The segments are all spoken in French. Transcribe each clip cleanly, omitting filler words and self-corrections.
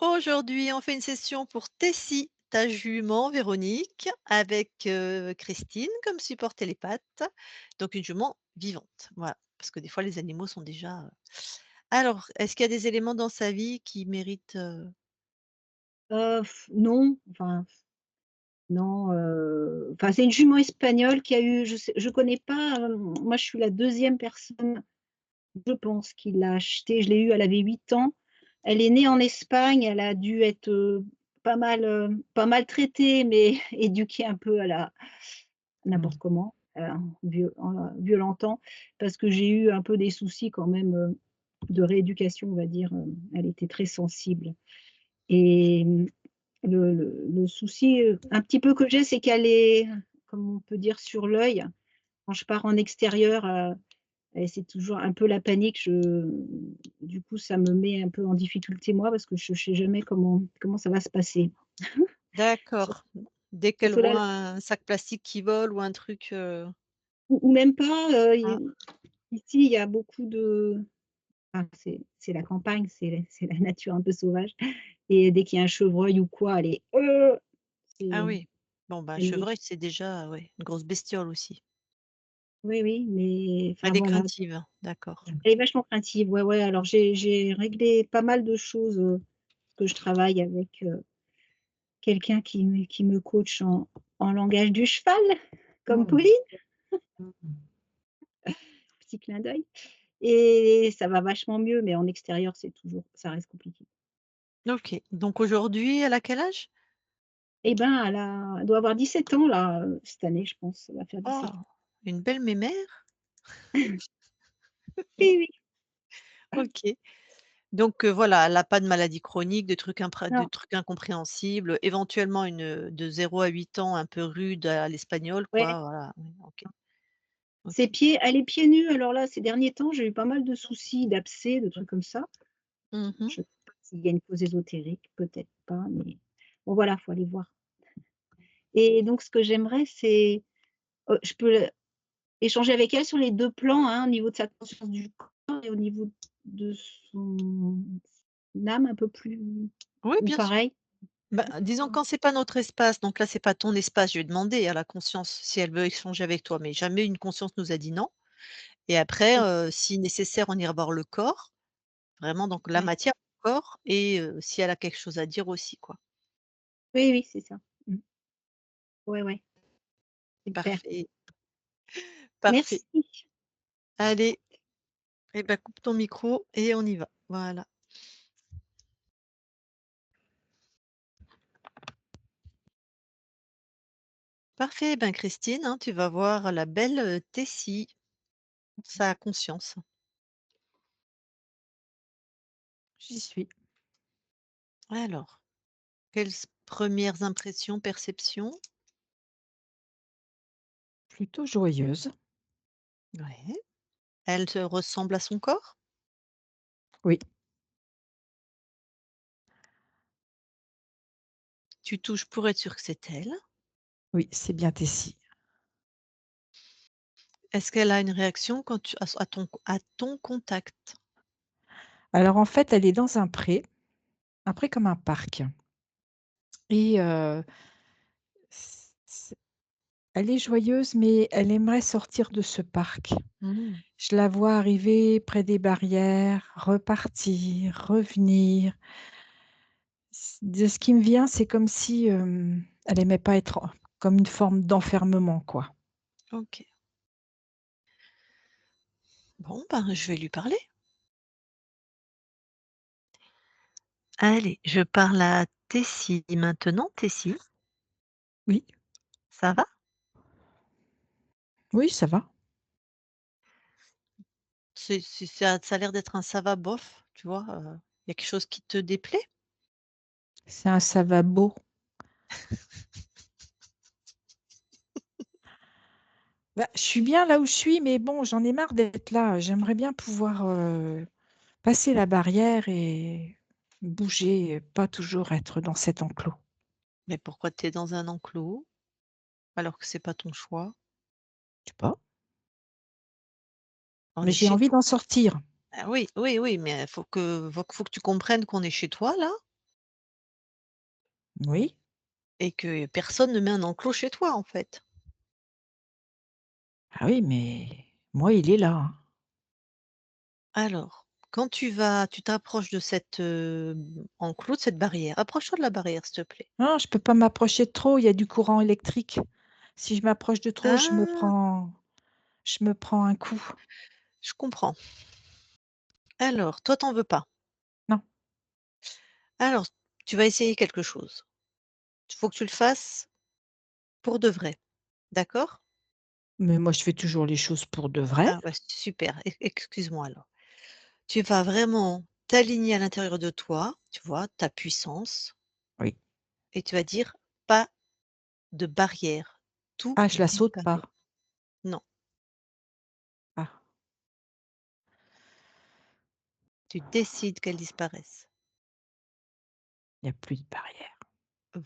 Aujourd'hui, on fait une session pour Tessie, ta jument Véronique, avec, Christine comme support télépathe, donc une jument vivante, voilà. Parce que des fois les animaux sont déjà, alors, est-ce qu'il y a des éléments dans sa vie qui méritent, Non, enfin non, enfin c'est une jument espagnole qui a eu je connais pas, moi je suis la deuxième personne, je pense, qui l'a achetée. Je l'ai eue, elle avait 8 ans. Elle est née en Espagne, elle a dû être, pas maltraitée, mais éduquée un peu à la Mmh. n'importe comment, en la violentant, parce que j'ai eu un peu des soucis quand même, de rééducation, on va dire, elle était très sensible et le souci, un petit peu que j'ai, c'est qu'elle est, comment on peut dire, sur l'œil. Quand je pars en extérieur, et c'est toujours un peu la panique. Du coup, ça me met un peu en difficulté moi, parce que je sais jamais comment ça va se passer. Sur D'accord. Dès qu'elle surtout là voit un sac plastique qui vole ou un truc, ou même pas, ah, ici, il y a beaucoup de enfin, c'est la campagne, c'est la nature un peu sauvage et dès qu'il y a un chevreuil ou quoi, elle est, ah c'est oui. Bon, bah, un elle est chevreuil, c'est déjà, ouais, une grosse bestiole aussi. oui, oui, mais enfin Elle est voilà. craintive, d'accord. Elle est vachement craintive, ouais, ouais. Alors j'ai réglé pas mal de choses, parce que je travaille avec, quelqu'un qui me coach en langage du cheval, comme Mmh. Pauline, petit clin d'œil et ça va vachement mieux, mais en extérieur, ça reste compliqué. OK, donc aujourd'hui, elle a quel âge? Et ben, elle doit avoir 17 ans là, cette année, je pense, elle va faire 17 Oh! ans. Une belle mémère? Oui, oui, OK. Donc voilà, elle a pas de maladie chronique, de non, trucs incompréhensibles, éventuellement de 0 à 8 ans un peu rude à l'espagnol ouais, quoi, voilà. Oui, OK, ses OK. pieds elle est pieds nus, alors là, ces derniers temps, j'ai eu pas mal de soucis d'abcès, de trucs comme ça. Mmh mh. Je sais pas s'il y a une cause ésotérique, peut-être pas, mais bon voilà, faut aller voir et donc ce que j'aimerais, c'est, je peux échanger avec elle sur les 2 plans, hein, au niveau de sa conscience du corps et au niveau de son âme un peu plus Oui, ou bien sûr. pareil? Bah, disons quand c'est pas notre espace, donc là c'est pas ton espace, je vais demander à la conscience si elle veut échanger avec toi, mais jamais une conscience nous a dit non et après, Oui, si nécessaire, on ira voir le corps, vraiment donc la ouais. matière du corps et si elle a quelque chose à dire aussi quoi. Oui, oui, c'est ça. Mmh. Ouais, ouais, super. Parfait, Merci. parfait. Allez. Eh ben, coupe ton micro et on y va. Voilà. Parfait, ben Christine, hein, tu vas voir la belle, Tessie, sa conscience. J'y suis. Alors, quelles premières impressions, perceptions? Plutôt joyeuse. Ouais. Elle te ressemble à son corps? Oui, Tu touches pour être sûr que c'est elle? oui, c'est bien Tessie. Est-ce qu'elle a une réaction quand tu à ton contact? Alors en fait, elle est dans un pré comme un parc et c elle est joyeuse, mais elle aimerait sortir de ce parc. Mmh. Je la vois arriver près des barrières, repartir, revenir. De ce qui me vient, c'est comme si, elle aimait pas être comme une forme d'enfermement, quoi. OK. Bon, ben, je vais lui parler. Allez, je parle à Tessie maintenant. Tessie, Oui, ça va? oui, ça va. Ça a l'air d'être un ça va bof, tu vois? Il y a quelque chose qui te déplaît? C'est un ça va beau. Bah, je suis bien là où je suis, mais bon, j'en ai marre d'être là. J'aimerais bien pouvoir, passer la barrière et bouger, pas toujours être dans cet enclos. Mais pourquoi tu es dans un enclos, alors que c'est pas ton choix? Je sais pas, On mais est j'ai chez envie toi. d'en sortir. Ah oui, oui, oui, mais faut que tu comprennes qu'on est chez toi là Oui. et que personne ne met un enclos chez toi, en fait. Ah oui, mais moi, il est là, hein. Alors, quand tu t'approches de cette, enclos, de cette barrière, approche-toi de la barrière, s'il te plaît. Non, je peux pas m'approcher de trop, il y a du courant électrique. Si je m'approche de trop, Ah! je me prends un coup. Je comprends. Alors, toi, t'en veux pas. Non, Alors, tu vas essayer quelque chose. Il faut que tu le fasses pour de vrai, d'accord? mais moi, je fais toujours les choses pour de vrai. Ah bah, super, excuse-moi alors. Tu vas vraiment t'aligner à l'intérieur de toi, tu vois, ta puissance Oui. et tu vas dire: «Pas de barrière, tout Ah, je la saute disparaît». pas. Non, Ah, tu décides qu'elles disparaissent. il y a plus de barrière.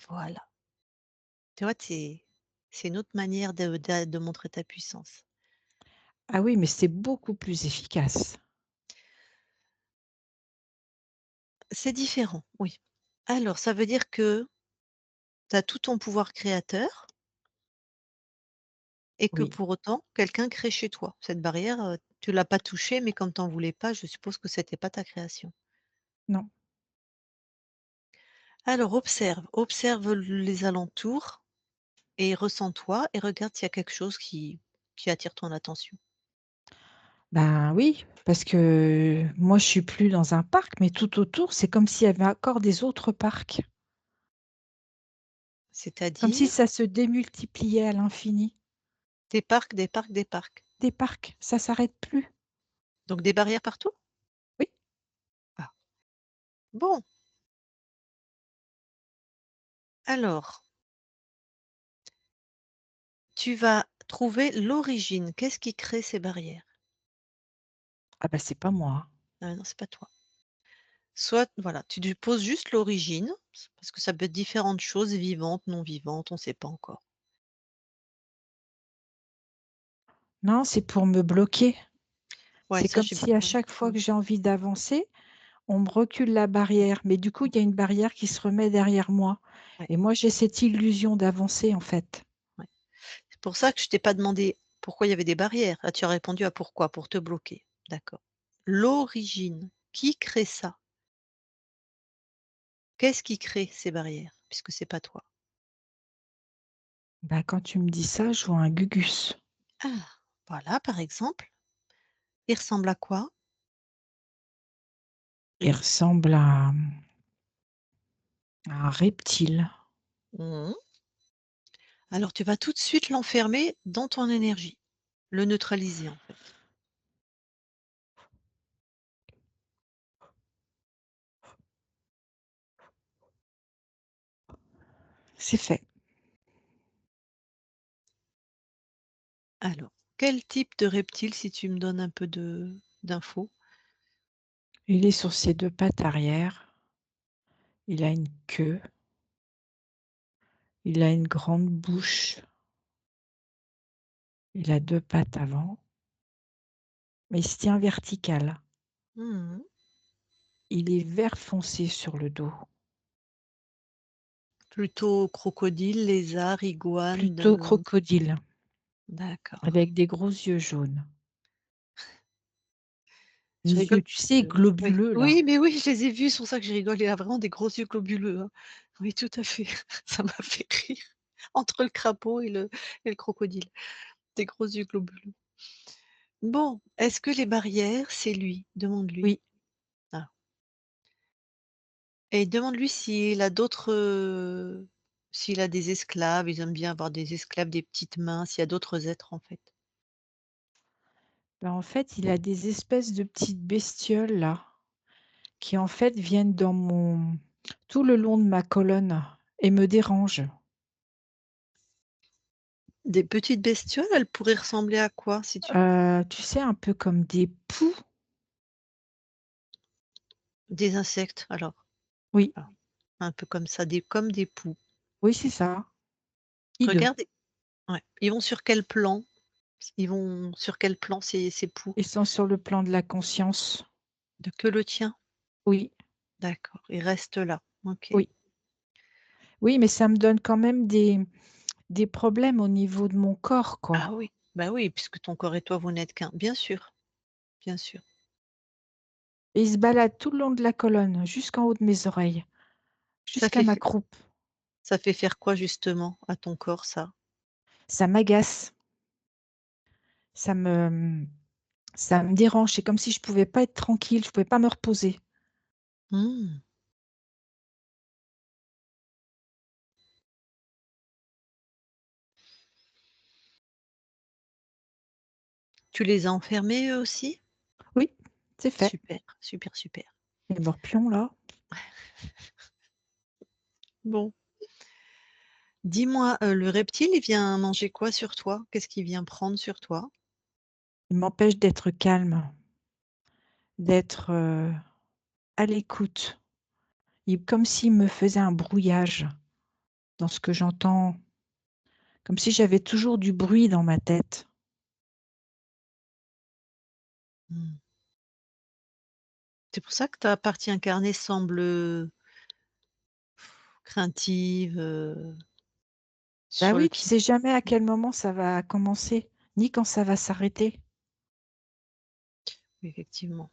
Voilà. Tu vois, c'est une autre manière de montrer ta puissance. Ah oui, mais c'est beaucoup plus efficace. C'est différent, oui. Alors ça veut dire que tu as tout ton pouvoir créateur et que Oui. pour autant, quelqu'un crée chez toi. Cette barrière, tu l'as pas touchée, mais comme tu en voulais pas, je suppose que c'était pas ta création. Non. Alors observe les alentours et ressens-toi et regarde s'il y a quelque chose qui attire ton attention. Ben oui, parce que moi, je suis plus dans un parc, mais tout autour, c'est comme s'il y avait encore des autres parcs. Comme si C'est-à-dire ça se démultipliait à l'infini. des parcs, des parcs, des parcs. Des parcs, ça s'arrête plus. Donc des barrières partout? Oui. Ah, bon, alors tu vas trouver l'origine. Qu'est-ce qui crée ces barrières? Ah bah, c'est pas moi, hein. Ah non, c'est pas toi. Soit voilà, tu lui poses juste l'origine, parce que ça peut être différentes choses, vivantes, non vivantes, on ne sait pas encore. Non, c'est pour me bloquer. Ouais, C'est ça comme j'ai si à besoin. chaque fois Mmh, que j'ai envie d'avancer, on me recule la mmh, barrière, mais du coup, mmh, il y a une barrière qui se remet derrière moi ouais, et moi, j'ai cette illusion d'avancer, en fait. ouais. C'est pour ça que je t'ai pas demandé pourquoi il y avait des barrières. Là, tu as répondu à pourquoi, pour te bloquer. D'accord. L'origine, qui crée ça? Qu'est-ce qui crée ces barrières? Puisque c'est pas toi. Bah, quand tu me dis ça, je vois un gugus. Ah! Voilà, par exemple. Il ressemble à quoi? Il ressemble à un reptile. Mmh. Alors tu vas tout de suite l'enfermer dans ton énergie, le neutraliser en fait. C'est fait. Alors, quel type de reptile si tu me donnes un peu de d'infos? Il est sur ses 2 pattes arrière, il a une queue, il a une grande bouche, il a 2 pattes avant, mais il se tient vertical. Mmh. Il est vert foncé sur le dos, Plutôt crocodile, lézard, iguane, plutôt crocodile, d'accord. avec des gros yeux jaunes. Je Des rigole yeux, tu sais, oui. globuleux là. Oui, mais oui, je les ai vus, c'est pour ça que je rigole. Il a vraiment des gros yeux globuleux, hein. Oui, tout à fait. Ça m'a fait rire. Entre le crapaud et le crocodile. Des gros yeux globuleux. Bon, est-ce que les barrières, c'est lui? Demande-lui. Oui, Ah. Et demande-lui s'il a des esclaves, ils aiment bien avoir des esclaves, des petites mains, s'il y a d'autres êtres, en fait. bah, en fait, il a des espèces de petites bestioles là, qui en fait viennent dans mon tout le long de ma colonne et me dérangent. Des petites bestioles, elles pourraient ressembler à quoi si tu Tu sais, un peu comme des poux. des insectes alors? Oui, Ah, un peu comme ça, comme des poux. oui, c'est ça, hideux. Regarde ouais, ils vont sur quel plan? Ils vont sur quel plan ces poux? Ils sont sur le plan de la conscience. De que le tien? Oui, D'accord, ils restent là. OK. oui. Oui, mais ça me donne quand même des problèmes au niveau de mon corps, Ah quoi. oui, bah oui, puisque ton corps et toi, vous n'êtes qu'un. Bien sûr, bien sûr. Et il se balade tout le long de la colonne, jusqu'en haut de mes oreilles, Ça jusqu'à fait ma f croupe. ça fait faire quoi justement à ton corps ça? Ça m'agace, ça me, ça me dérange. C'est comme si je pouvais pas être tranquille, je pouvais pas me reposer. Mmh. Tu les as enfermés eux aussi? Oui, c'est fait. Super, super, super. Les morpions là, Bon, dis-moi, le reptile, il vient manger quoi sur toi? Qu'est-ce qu'il vient prendre sur toi? ils m'empêchent d'être calme, d'être, à l'écoute. Il comme s'il me faisait un brouillage dans ce que j'entends, comme si j'avais toujours du bruit dans ma tête. Mmh. C'est pour ça que ta partie incarnée semble, craintive, Bah sur le oui, tu qui sais jamais à quel moment ça va commencer, ni quand ça va s'arrêter. effectivement.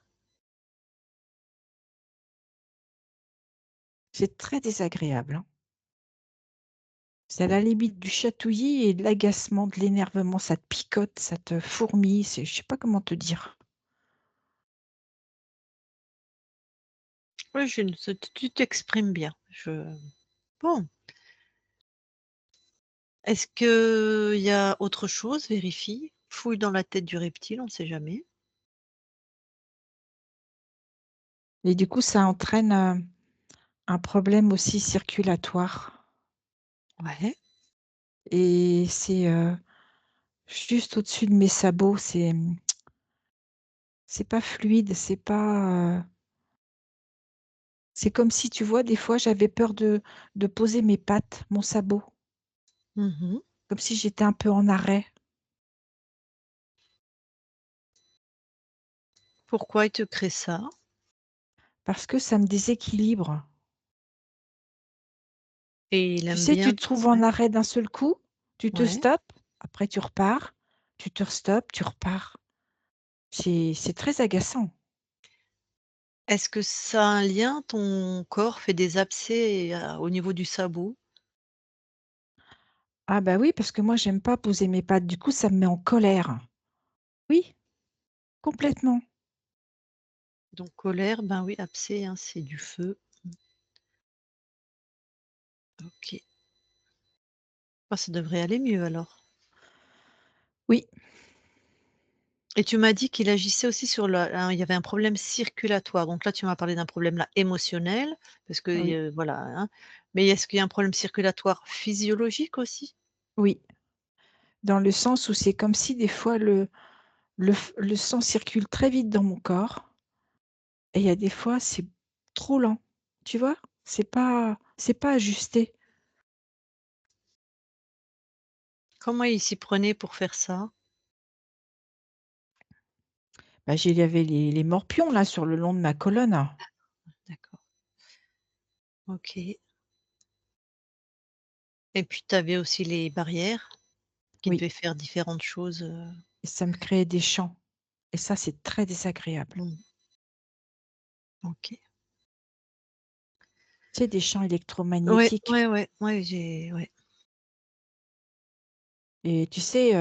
C'est très désagréable, hein. C'est à la limite du chatouillis et de l'agacement, de l'énervement, ça te picote, ça te fourmille, c'est je sais pas comment te dire. Oui, je ne ce tu t'exprimes bien. Bon, est-ce qu'il y a autre chose? Vérifie. Fouille dans la tête du reptile, on ne sait jamais. Et du coup, ça entraîne, un problème aussi circulatoire Ouais. et c'est, juste au-dessus de mes sabots, c'est pas fluide, c'est comme si, tu vois, des fois, j'avais peur de poser mes pattes, mon sabot, Mmh. comme si j'étais un peu en arrêt, Pourquoi il te crée ça? parce que ça me déséquilibre. Et il Tu aime sais, tu bien te trouves en ouais, arrêt d'un seul coup, tu te ouais. stoppes, après tu repars, tu te restoppes, tu repars. C'est très agaçant. Est-ce que ça a un lien, ton corps fait des abcès, au niveau du sabot? Ah bah oui, parce que moi j'aime pas poser mes pattes, du coup ça me met en colère. Oui, complètement. Donc colère, ben oui, abcès, hein, c'est du feu. OK. Bah, ça devrait aller mieux alors. Oui, Et tu m'as dit qu'il agissait aussi sur il y avait un problème circulatoire. Donc là, tu m'as parlé d'un problème là émotionnel, parce que, oui, voilà, hein. Mais est-ce qu'il y a un problème circulatoire physiologique aussi? oui. Dans le sens où c'est comme si des fois le sang circule très vite dans mon corps et il y a des fois c'est trop lent, tu vois? C'est pas ajusté. Comment il s'y prenait pour faire ça? Bah, j'ai il y avait les morpions là sur le long de ma colonne. D'accord, OK. Et puis tu avais aussi les barrières qui Oui, devaient faire différentes choses, et ça me créait des champs et ça, c'est très désagréable. mmh, OK. Tu sais, des champs Ouais, électromagnétiques ouais, ouais, ouais, ouais. et tu sais,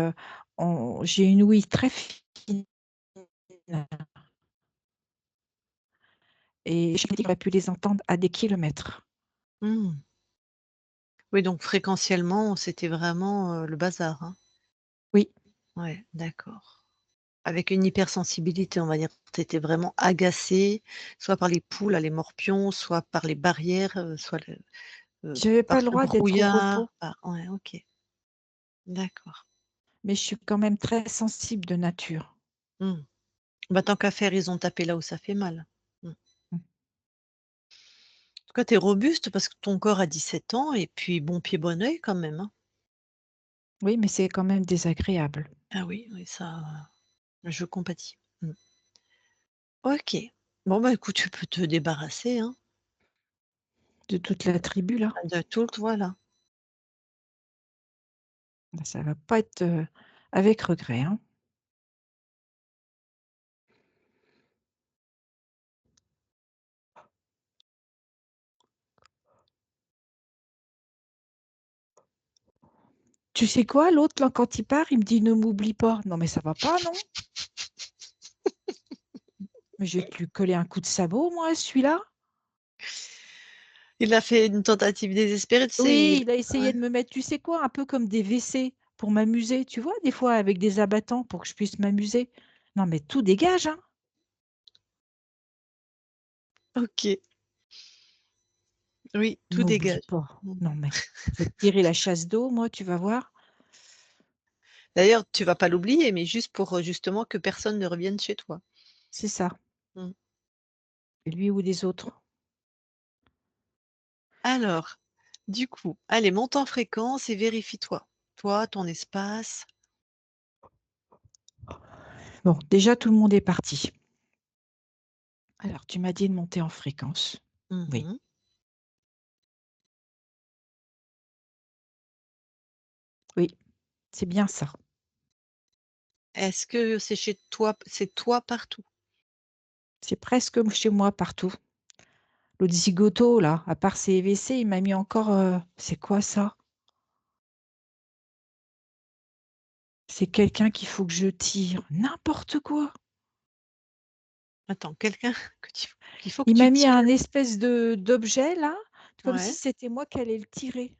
on j'ai une ouïe très fine et j'aurais pu les entendre à des kilomètres. Mmh. Oui, donc fréquentiellement, c'était vraiment, le bazar, hein? Oui, Ouais, d'accord. Avec une hypersensibilité, on va dire. Tu étais vraiment agacée, soit par les poules, les morpions, soit par les barrières, soit j'avais pas par le ce droit d'être au brouillard, repos, ouais, OK, d'accord. mais je suis quand même très sensible de nature. Mmh. Bah, tant qu'à faire, ils ont tapé là où ça fait mal. Mmh. En Mmh. tout cas, tu es robuste parce que ton corps a 17 ans et puis bon pied, bon oeil quand même, hein? Oui, mais c'est quand même désagréable. Ah oui, oui, ça, je compatis. Mmh. OK. Bon, bah, écoute, tu peux te débarrasser, hein. de toute la tribu là. de tout voilà. Bah, ça va pas être, avec regret, hein. Tu sais quoi? L'autre là, quand il part, il me dit: «Ne m'oublie pas». Non mais ça va pas, non? Mais je vais te lui coller un coup de sabot moi, celui-là. Il a fait une tentative désespérée, tu sais, Oui, il il a essayé ouais. de me mettre, tu sais quoi? Un peu comme des WC pour m'amuser, tu vois? Des fois avec des abattants pour que je puisse m'amuser. Non mais tout dégage, hein! OK. Oui, tout M'oublie dégage. pas. Mmh. Non mais je vais te tirer la chasse d'eau moi, tu vas voir. D'ailleurs, tu vas pas l'oublier, mais juste pour, justement que personne ne revienne chez toi. C'est ça. Mmh. Et lui ou des autres. Alors, du coup, allez, monte en fréquence et vérifie-toi. Toi, ton espace. Bon, déjà tout le monde est parti. Alors tu m'as dit de monter en fréquence. Oui, Mmh. oui, c'est bien ça. Est-ce que c'est toi partout? C'est presque chez moi partout. L'autre zigoto là, à part ses WC, il m'a mis encore, c'est quoi ça? C'est quelqu'un qu'il faut que je tire. N'importe quoi! Attends, quelqu'un qu'il faut que Il m'a tu mis tires? un espèce de d'objet là, comme si Ouais. c'était moi qui allais le tirer.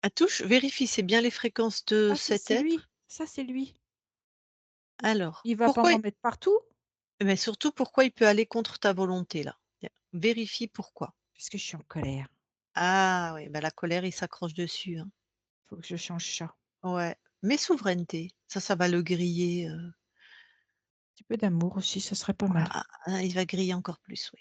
Ah touche, vérifie, c'est bien les fréquences de Ah si, cet c'est être? lui, ça c'est lui. Alors, Il va pas pourquoi m'en mettre partout? mais surtout, pourquoi il peut aller contre ta volonté là? Vérifie pourquoi. Parce que je suis en colère. Ah oui, bah, la colère, il s'accroche dessus, hein. Faut que je change ça. Ouais, mais souveraineté, ça va le griller, Un petit peu d'amour aussi, ça serait pas mal. il va griller encore plus, oui.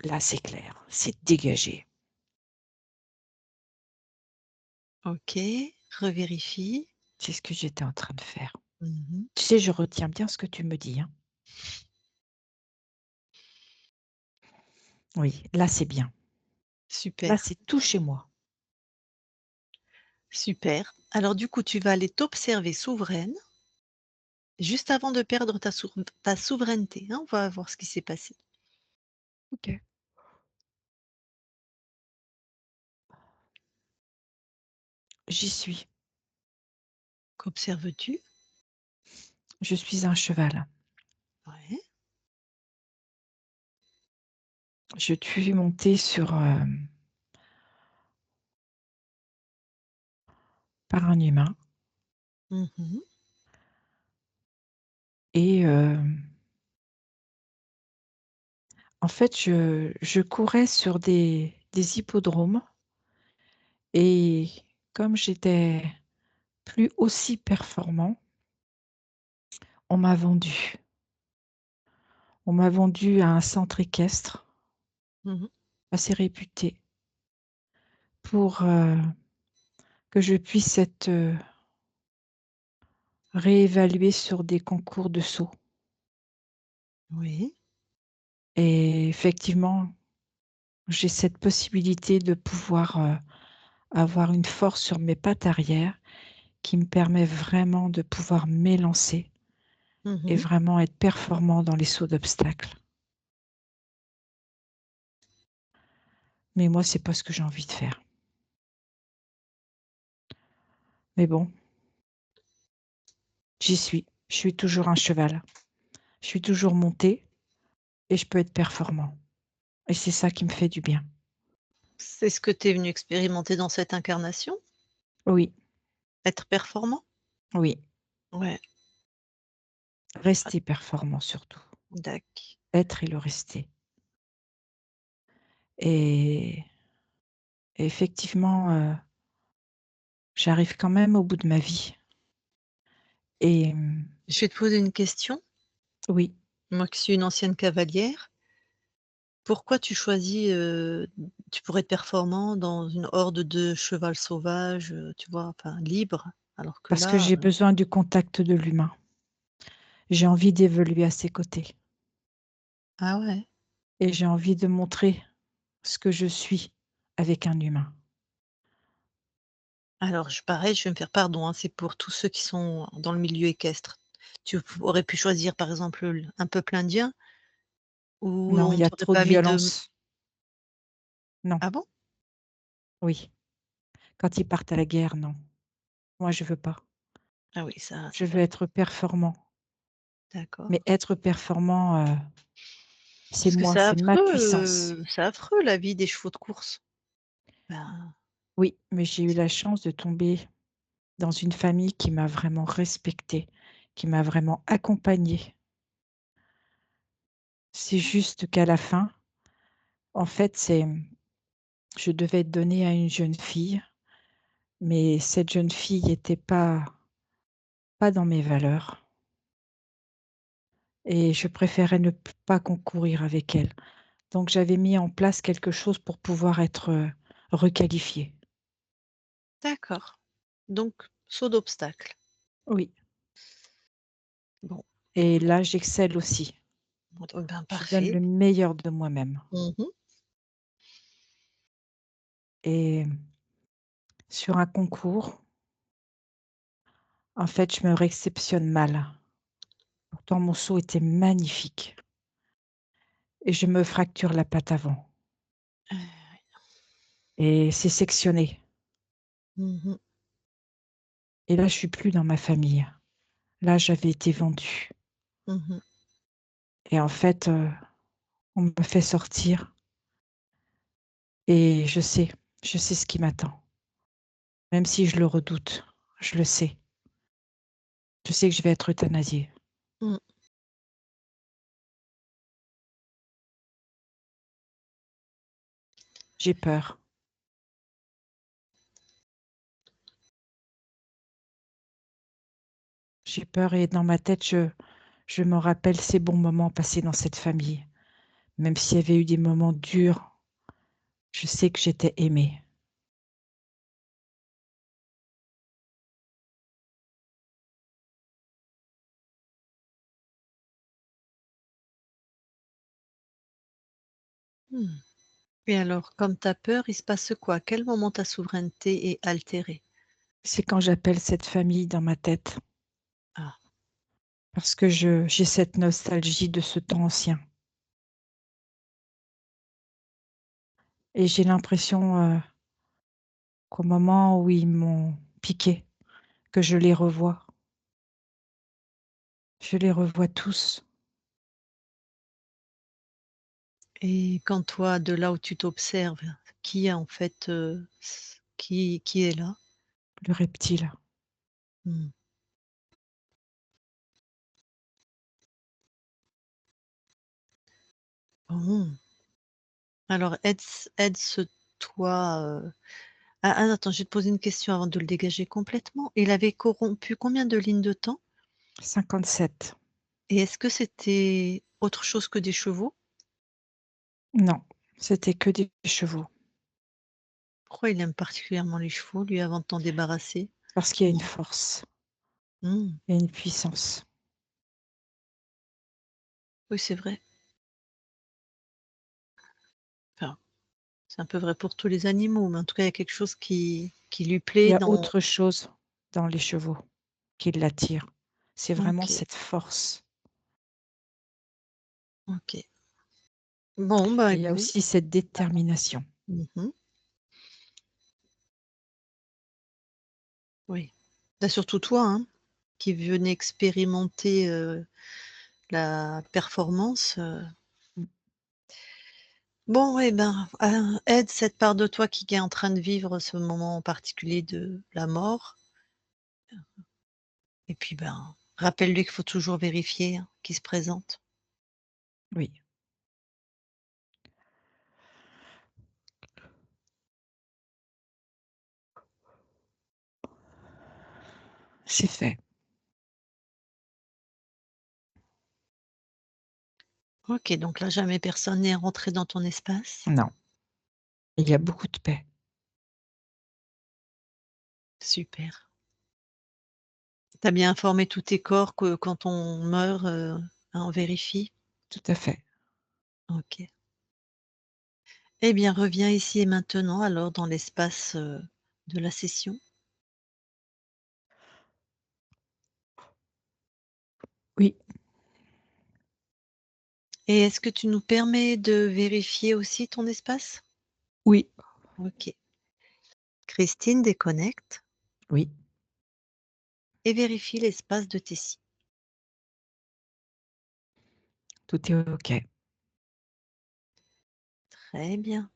Là, c'est clair, c'est dégagé. OK, revérifie. C'est ce que j'étais en train de faire. Mmh. Tu sais, je retiens bien ce que tu me dis, hein. Oui, là, c'est bien. Là, Super, c'est tout chez moi. super. Alors du coup, tu vas aller t'observer souveraine, juste avant de perdre ta souveraineté, hein. On va voir ce qui s'est passé. OK. J'y suis. Qu'observes-tu? Je suis un cheval. Ouais. Je suis montée sur, par un humain Mmh. et en fait, je courais sur des hippodromes et comme j'étais plus aussi performant, on m'a vendue. On m'a vendue à un centre équestre Mmh. assez réputé pour, que je puisse être, réévaluée sur des concours de saut Oui. et effectivement, j'ai cette possibilité de pouvoir, avoir une force sur mes pattes arrière qui me permet vraiment de pouvoir m'élancer et Mmh. vraiment être performant dans les sauts d'obstacles. Mais moi, c'est pas ce que j'ai envie de faire. Mais bon, j'y suis. Je suis toujours un cheval. Je suis toujours montée et je peux être performant et c'est ça qui me fait du bien. C'est ce que tu es venu expérimenter dans cette incarnation? Oui, Être performant? oui, Ouais. Ah, rester performant surtout. dac. Être et le rester et effectivement, j'arrive quand même au bout de ma vie et Je vais te poser une question, oui. moi qui suis une ancienne cavalière. Pourquoi tu choisis, tu pourrais être performant dans une horde de cheval sauvage, tu vois? Enfin libre. Alors que Parce que là, j'ai besoin du contact de l'humain. J'ai envie d'évoluer à ses côtés ah ouais. et j'ai envie de montrer ce que je suis avec un humain. Alors pareil, je vais me faire pardon, hein, c'est pour tous ceux qui sont dans le milieu équestre. Tu aurais pu choisir par exemple un peuple indien où Non, il on y a t'aurait trop de pas mis de violence. Non, ah bon? oui. Quand ils partent à la guerre, non. Moi, je veux pas. Ah oui, ça Je c'est veux pas être performant. d'accord. Mais être performant, c'est Parce que moi, c'est ma puissance. c'est affreux la vie des chevaux de course. Ben, Oui, mais j'ai eu la chance de tomber dans une famille qui m'a vraiment respectée, qui m'a vraiment accompagnée. C'est juste qu'à la fin, en fait, je devais être donnée à une jeune fille, mais cette jeune fille était pas dans mes valeurs et je préférais ne p pas concourir avec elle. Donc j'avais mis en place quelque chose pour pouvoir être, requalifiée. d'accord. Donc saut d'obstacle. Oui, Bon, et là, j'excelle aussi. bon, ben Je donne parfait. le meilleur de moi-même Mmh. et sur un concours, en fait, je me réceptionne mal. Pourtant mon saut était magnifique et je me fracture la patte avant et c'est sectionné Mmh. et là, je suis plus dans ma famille. Là, j'avais été vendue Mmh. et en fait, on me fait sortir et je sais ce qui m'attend. Même si je le redoute, je le sais. Je sais que je vais être euthanasiée. Mmh. J'ai peur. J'ai peur et dans ma tête, je me rappelle ces bons moments passés dans cette famille. Même s'il y avait eu des moments durs, je sais que j'étais aimée. Mmh. Et alors, comme tu as peur, il se passe quoi? À quel moment ta souveraineté est altérée? C'est quand j'appelle cette famille dans ma tête, Ah. parce que j'ai cette nostalgie de ce temps ancien et j'ai l'impression, qu'au moment où ils m'ont piqué, que je les revois. Je les revois tous, Et quand toi, de là où tu t'observes, qui est en fait, qui est là? le reptile. Mmh. Bon. Alors aide-toi, attends, je vais te poser une question avant de le dégager complètement. Il avait corrompu combien de lignes de temps? 57. Et est-ce que c'était autre chose que des chevaux? Non, c'était que des chevaux, Pourquoi il aime particulièrement les chevaux, lui, avant de t'en débarrasser? parce qu'il y a une Non. force, Mmh. il y a une puissance. Oui, c'est vrai. Enfin, c'est un peu vrai pour tous les animaux, mais en tout cas, il y a quelque chose qui lui Il plaît y a dans autre chose dans les chevaux qui l'attire. C'est vraiment OK, cette force OK. Bon, bah, et il y a écoute, aussi cette détermination. mmh, oui. Bah, surtout toi, hein, qui venais expérimenter, la performance, Mmh, bon, ouais, ben, aide cette part de toi qui est en train de vivre ce moment particulier de la mort et puis, ben, rappelle-lui qu'il faut toujours vérifier, hein, qu'il se présente. oui, c'est fait. OK, donc là, jamais personne n'est rentré dans ton espace? Non, il y a beaucoup de paix. Super. Tu as bien informé tous tes corps que quand on meurt, hein, on vérifie? Tout à fait. OK. Eh bien, reviens ici et maintenant alors dans l'espace, de la session. Oui, Et est-ce que tu nous permets de vérifier aussi ton espace? oui, OK. Christine déconnecte oui, et vérifie l'espace de Tessie. tout est OK. Très bien.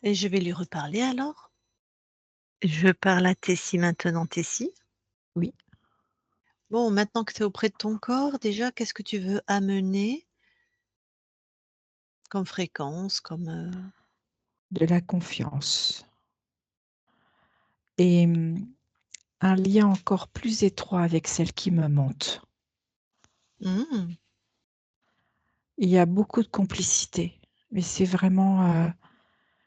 Et je vais lui reparler alors. Je parle à Tessie maintenant, Tessie. Oui, Bon, maintenant que tu es auprès de ton corps, déjà, qu'est-ce que tu veux amener comme fréquence, comme, de la confiance et un lien encore plus étroit avec celle qui me monte. mmh, Il y a beaucoup de complicité, mais c'est vraiment,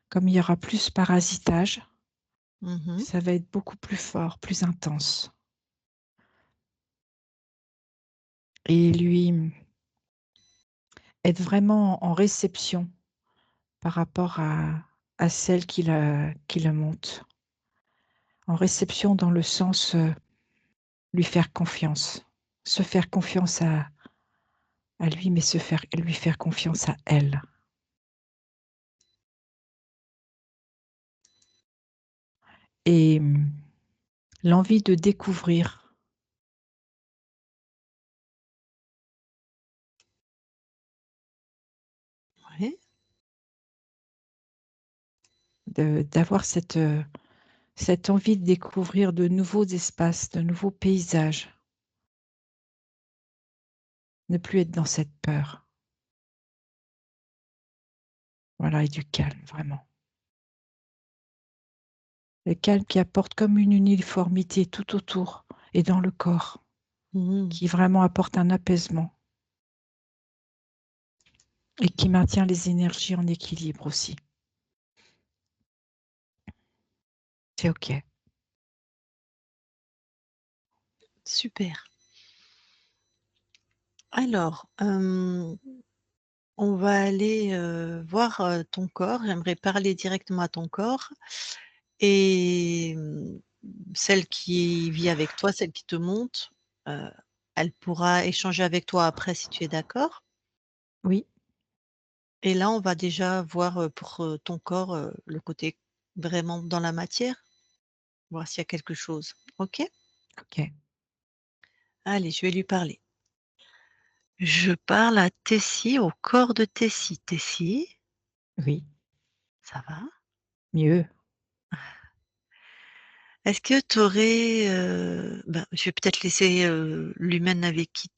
comme il y aura plus parasitage, mmh. ça va être beaucoup plus fort, plus intense et lui, être vraiment en réception par rapport à celle qui le monte. En réception dans le sens, lui faire confiance. Se faire confiance à lui, mais lui faire confiance à elle et l'envie de découvrir, Ouais. d'avoir cette envie de découvrir de nouveaux espaces, de nouveaux paysages. Ne plus être dans cette peur. Voilà et du calme, vraiment. Le calme qui apporte comme une uniformité tout autour et dans le corps, Mmh. qui vraiment apporte un apaisement et qui maintient les énergies en équilibre aussi. C'est OK. Super. Alors, on va aller, voir, ton corps. J'aimerais parler directement à ton corps et celle qui vit avec toi, celle qui te monte, heu, elle pourra échanger avec toi après si tu es d'accord. Oui, Et là, on va déjà voir, pour, ton corps, le côté vraiment dans la matière, voir s'il y a quelque chose. OK? OK. Allez, je vais lui parler. Je parle à Tessie, au corps de Tessie. Tessie, Oui, ça va? mieux. Est-ce que tu aurais, je vais peut-être laisser, l'humaine avec qui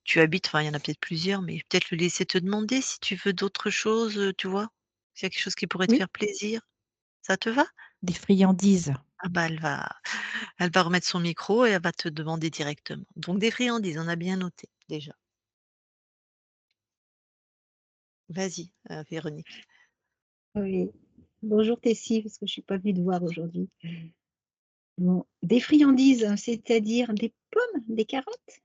tu habites, enfin, il y en a peut-être plusieurs, mais peut-être le laisser te demander si tu veux d'autres choses, tu vois? S'il y a quelque chose qui pourrait te Oui, faire plaisir. Ça te va? des friandises. Ah bah, elle va remettre son micro et elle va te demander directement. Donc des friandises, on a bien noté déjà. Vas-y, Véronique. Oui. Bonjour Tessie, parce que je suis pas venue te voir aujourd'hui. Bon, des friandises, hein, c'est-à-dire des pommes, des carottes?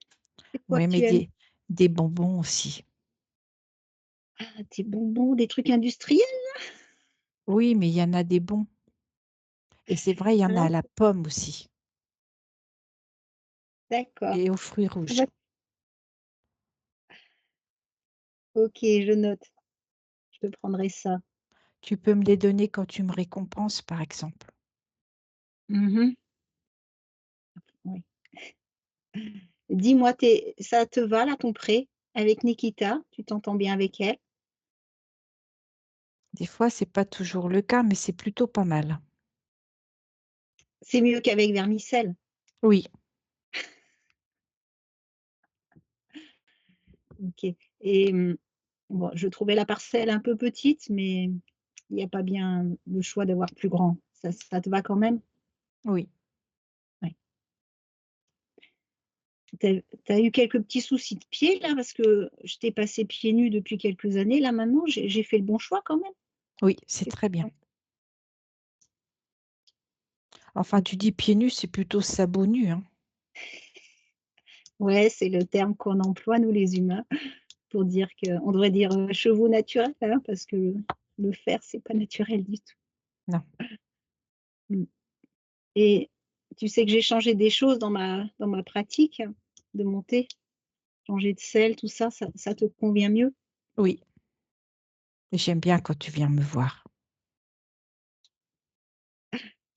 C'est quoi Oui, que mais tu aimes? des bonbons aussi. Ah, des bonbons, des trucs industriels? Oui, mais il y en a des bons et c'est vrai, il y en a Hein? à la pomme aussi D'accord. et aux fruits Ah rouges. bah, OK, je note. Je prendrai ça. Tu peux me les donner quand tu me récompenses, par exemple. Mmh. Oui. Dis-moi, ça te va là, ton prêt avec Nikita? Tu t'entends bien avec elle? Des fois, c'est pas toujours le cas, mais c'est plutôt pas mal. C'est mieux qu'avec Vermicelle? Oui, OK et bon, je trouvais la parcelle un peu petite, mais il y a pas bien le choix d'avoir plus grand. Ça te va quand même? oui. Ouais. Tu as eu quelques petits soucis de pied là? Parce que je t'ai passé pieds nus depuis quelques années. Là maintenant, j'ai fait le bon choix quand même? Oui, c'est Qu'est-ce très que tu bien. penses? Enfin, tu dis pieds nus, c'est plutôt sabots nus, hein? Ouais, c'est le terme qu'on emploie nous les humains pour dire qu'on devrait dire, chevaux naturels, hein, parce que le fer, c'est pas naturel du tout. Non. Mmh. Et tu sais que j'ai changé des choses dans ma pratique de monter, changer de selle, tout ça, ça te convient mieux? Oui, et j'aime bien quand tu viens me voir.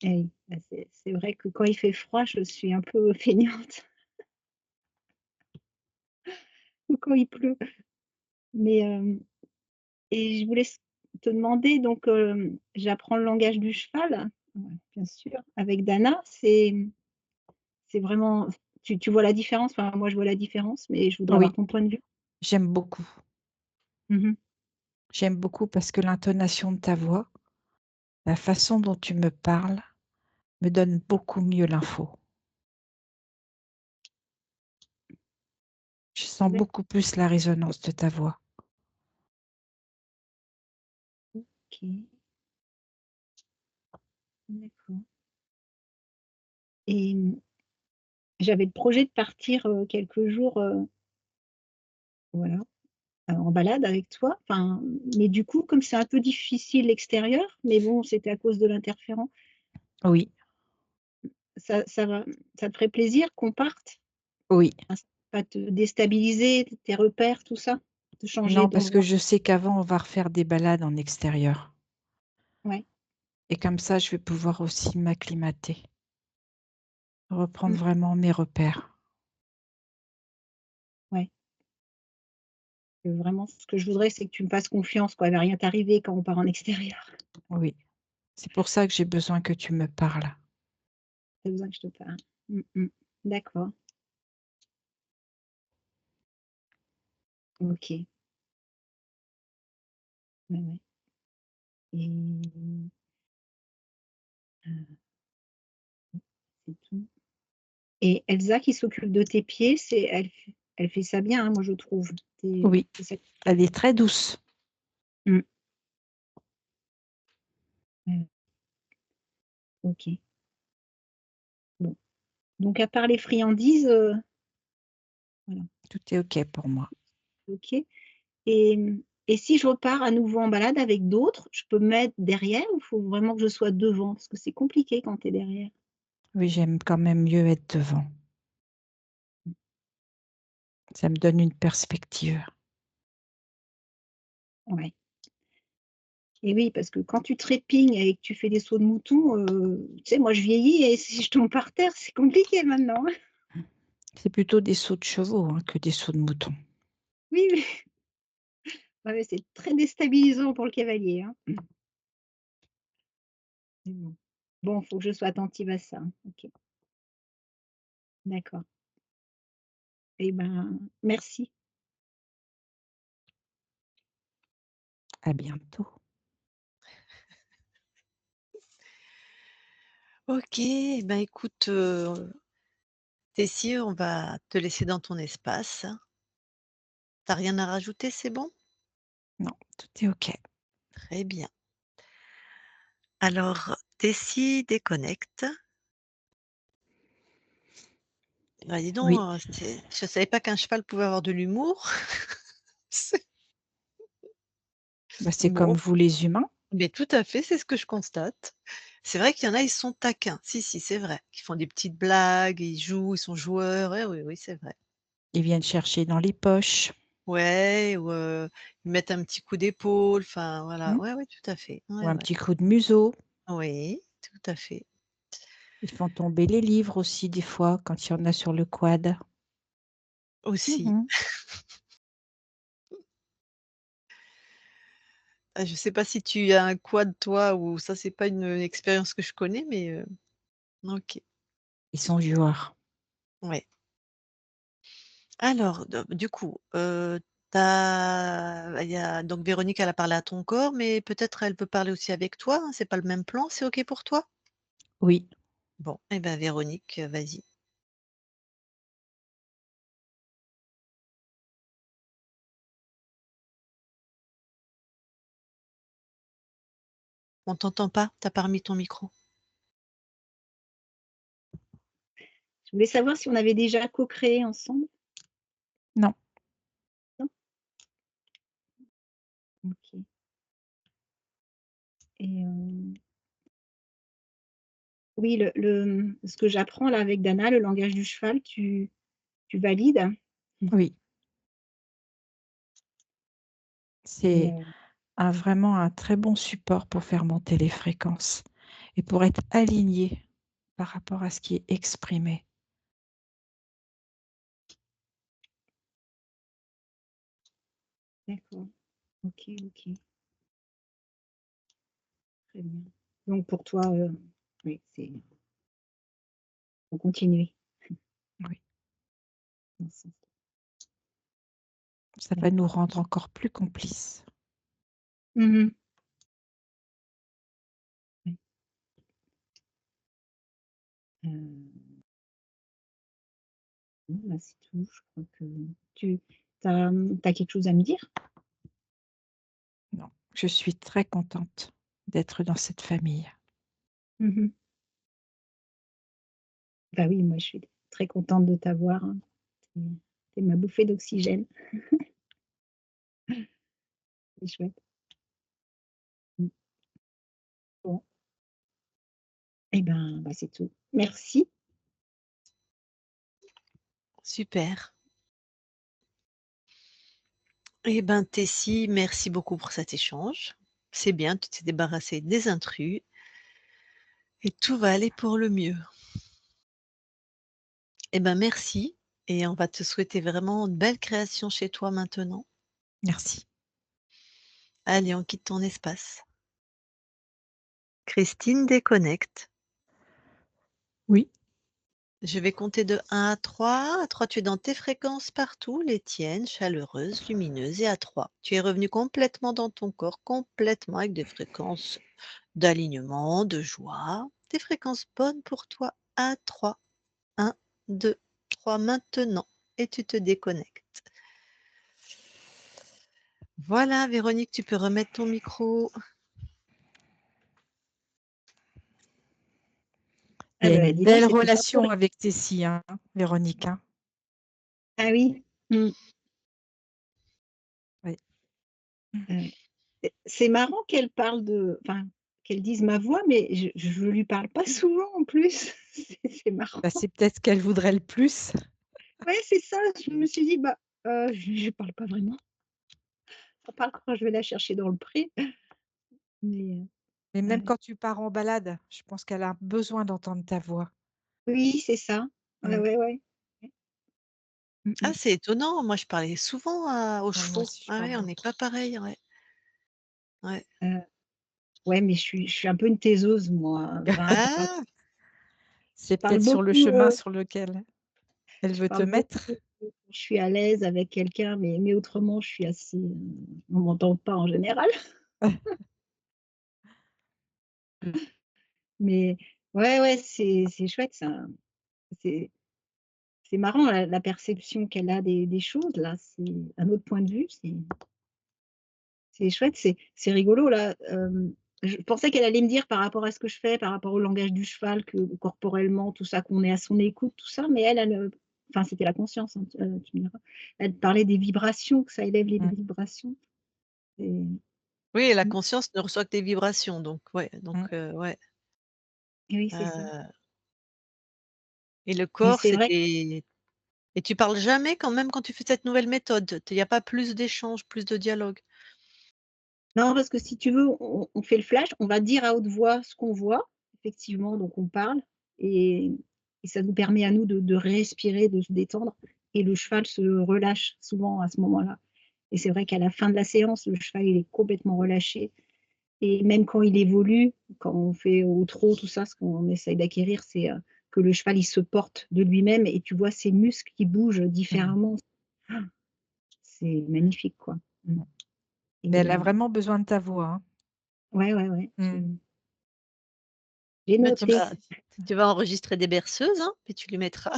Eh oui, bah, c'est vrai que quand il fait froid, je suis un peu feignante ou quand il pleut. Mais, et je voulais te demander donc, j'apprends le langage du cheval, ouais, bien sûr, avec Dana. C'est vraiment tu vois la différence? Enfin, moi, je vois la différence, mais je voudrais avoir Oui, ton point de vue. j'aime beaucoup. Mmh mh. J'aime beaucoup parce que l'intonation de ta voix, la façon dont tu me parles, me donne beaucoup mieux l'info. Je sens beaucoup plus la résonance de ta voix. OK, d'accord. Et j'avais le projet de partir, quelques jours, voilà, en balade avec toi. Enfin, mais du coup, comme c'est un peu difficile l'extérieur, mais bon, c'était à cause de l'interférent, Oui, ça ça te ferait plaisir qu'on parte? oui. Enfin, ça va pas te déstabiliser, tes repères, tout ça? De changer Non, parce que d'endroit? je sais qu'avant, on va refaire des balades en extérieur Ouais. et comme ça, je vais pouvoir aussi m'acclimater, reprendre Mmh. vraiment mes repères. Ouais. Vraiment, ce que je voudrais, c'est que tu me fasses confiance, quoi. Il va rien t'arriver quand on part en extérieur. Oui, c'est pour ça que j'ai besoin que tu me parles. Tu as besoin que je te parle. Mmh mh. D'accord. OK. Ouais, ouais. Et c'est tout. Et Elsa qui s'occupe de tes pieds, elle fait ça bien, hein, moi je trouve. Oui, C'est ça. elle est très douce. Mmh. Mmh. OK. Bon. Donc à part les friandises, voilà, Tout est OK pour moi. OK. Et et si je repars à nouveau en balade avec d'autres, je peux me mettre derrière ou faut vraiment que je sois devant? Parce que c'est compliqué quand tu es derrière. Oui, j'aime quand même mieux être devant. Ça me donne une perspective. Ouais. Et oui, parce que quand tu trépignes et que tu fais des sauts de mouton, tu sais, moi je vieillis et si je tombe par terre, c'est compliqué maintenant, hein. C'est plutôt des sauts de chevaux, hein, que des sauts de moutons. Oui, oui. Ouais, ouais, c'est très déstabilisant pour le cavalier, hein. Mmh. Bon, faut que je sois attentive à ça, hein. OK, d'accord. Et ben, merci. À bientôt. OK, ben, écoute, Tessie, on va te laisser dans ton espace. Tu as rien à rajouter, c'est bon? Non, tout est OK. Très bien. Alors, Tessie déconnecte. Bah, dis donc, Oui, c'est je savais pas qu'un cheval pouvait avoir de l'humour. C'est bah, c'est comme bon, vous les humains. mais tout à fait, c'est ce que je constate. C'est vrai qu'il y en a, ils sont taquins. Si, si, c'est vrai. Ils font des petites blagues, ils jouent, ils sont joueurs. Ouais, oui, oui, c'est vrai. Ils viennent chercher dans les poches. Ouais, ou, ils mettent un petit coup d'épaule, enfin voilà. Mmh, Ouais, ouais, tout à fait. ou Ouais, un ouais. petit coup de museau. Oui, tout à fait. Ils font tomber les livres aussi des fois quand il y en a sur le quad. Aussi. Mmh. Ah, je sais pas si tu as un quad toi ou ça, c'est pas une expérience que je connais, mais OK. Ils sont joueurs. Ouais. Alors, du coup, il y a donc Véronique, elle a parlé à ton corps, mais peut-être elle veut parler aussi avec toi, hein, c'est pas le même plan, c'est OK pour toi? Oui. Bon, eh ben Véronique, vas-y. On t'entend pas, tu as pas remis ton micro. voulais savoir si on avait déjà co-créé ensemble? Non, Non? OK. Et oui, ce que j'apprends là avec Dana, le langage du cheval, tu valides? Mmh. oui, Et c'est vraiment un très bon support pour faire monter les fréquences et pour être aligné par rapport à ce qui est exprimé. d'accord. OK, OK. Très bien. Donc pour toi, oui, faut continuer Oui, dans ce sens. ça va nous D'accord. rendre encore plus complices. Mmh mh. Oui. Non, là, c'est tout. Je crois que tu as quelque chose à me dire? Non, je suis très contente d'être dans cette famille. Mmh mh. Bah oui, moi, je suis très contente de t'avoir, hein. Tu ma bouffée d'oxygène. C'est chouette. Mmh. Bon, et ben, bah, c'est tout. Merci. Super. Eh ben, Tessie, merci beaucoup pour cet échange. C'est bien, tu t'es débarrassée des intrus et tout va aller pour le mieux. Eh ben, merci et on va te souhaiter vraiment de belles créations chez toi maintenant. Merci. Allez, on quitte ton espace. Christine déconnecte. Oui, Je vais compter de 1 à 3. À 3, tu es dans tes fréquences partout, les tiennes, chaleureuses, lumineuses. Et à 3, tu es revenu complètement dans ton corps, complètement avec des fréquences d'alignement, de joie, des fréquences bonnes pour toi. À 3, 1, 2, 3 maintenant. Et tu te déconnectes. Voilà, Véronique, tu peux remettre ton micro. il Ah y a bah, une dis donc, belle c'était pas pour relation avec Tessie, hein, Véronique, hein? ah oui. Mmh. Oui. Ouais. C'est marrant qu'elle parle enfin, qu'elle dise ma voix, mais je lui parle pas souvent en plus. C'est marrant. Bah, c'est peut-être ce qu'elle voudrait le plus. Ouais, c'est ça, je me suis dit: «Bah, je parle pas vraiment, à part quand je vais la chercher dans le pré». Mais Mais même ouais. quand tu pars en balade, je pense qu'elle a besoin d'entendre ta voix. Oui, c'est ça. Ouais, Mmh. ouais, ouais. Mmh Ah, mh. c'est étonnant. Moi, je parlais souvent aux Ouais, moi chevaux. aussi, je Ah parle ouais, on n'est beaucoup. pas pareil. Ouais, ouais. Ouais, mais je suis un peu une taiseuse moi, enfin, Ah, C'est je parle peut-être sur le beaucoup, chemin sur lequel elle je veut te parle beaucoup mettre. quand je suis à l'aise avec quelqu'un, mais autrement je suis assez, on m'entend pas en général. Mais ouais, ouais, c'est chouette ça. C'est c'est marrant la perception qu'elle a des choses là, c'est un autre point de vue, c'est chouette, c'est rigolo là, je pensais qu'elle allait me dire par rapport à ce que je fais, par rapport au langage du cheval, que corporellement, tout ça, qu'on est à son écoute, tout ça, mais elle, enfin c'était la conscience, hein, tu me diras. Elle parlait des vibrations, que ça élève les Mmh, vibrations et oui, la mmh, conscience ne reçoit que des vibrations, donc ouais, mmh. ouais. oui, c'est ça. Heu et le Mais corps, c'est vrai. c'était et tu parles jamais quand même quand tu fais cette nouvelle méthode? Il y a pas plus d'échanges, plus de dialogue? Non, parce que si tu veux, on fait le flash, on va dire à haute voix ce qu'on voit, effectivement, donc on parle et et ça nous permet à nous de respirer, de se détendre et le cheval se relâche souvent à ce moment-là et c'est vrai qu'à la fin de la séance, le cheval, il est complètement relâché et même quand il évolue, quand on fait au trot, tout ça, ce qu'on essaye d'acquérir, c'est, que le cheval, il se porte de lui-même et tu vois ses muscles qui bougent Mmh. différemment. C'est magnifique, quoi. Mmh Mmh. Mais et elle a vraiment besoin de ta voix, hein. ouais, ouais, ouais, Mmh. j'ai Bah, noté. tu vas enregistrer des berceuses, hein, et tu lui mettras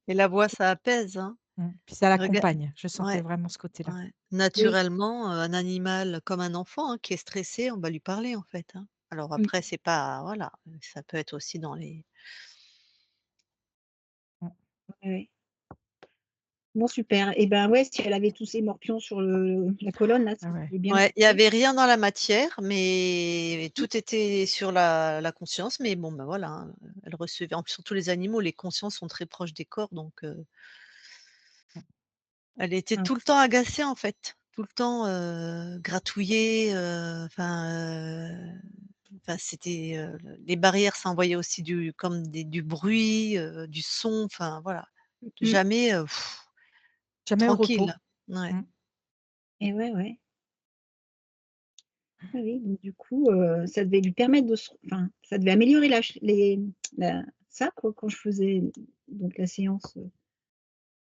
et la voix, ça apaise, hein. Puis ça Rega l'accompagne. Je sentais Ouais, vraiment ce côté-là. ouais. Oui, Naturellement, un animal comme un enfant, hein, qui est stressé, on va lui parler, en fait, hein. Alors Mmh. après c'est pas voilà, ça peut être aussi dans les Mmh. Ouais, ouais. Bon super et ben, ouais, si elle avait tous ces morpions sur la colonne là, ça Ah ouais. allait bien ouais, il y couper. avait rien dans la matière, mais Mmh. tout était sur la conscience, mais bon, ben, voilà, hein, elle recevait en plus surtout les animaux, les consciences sont très proches des corps, donc Mmh. elle était Ah, tout le temps agacée, en fait, tout le temps, gratouillée, enfin c'était, les barrières, ça envoyait aussi du bruit, du son, enfin voilà. mmh Jamais, Jamais au repos. tranquille. Ouais. Mmh. et ouais, ouais. Oui, oui, donc du coup, ça devait lui permettre de se enfin, ça devait améliorer la ça quoi, quand je faisais donc la séance,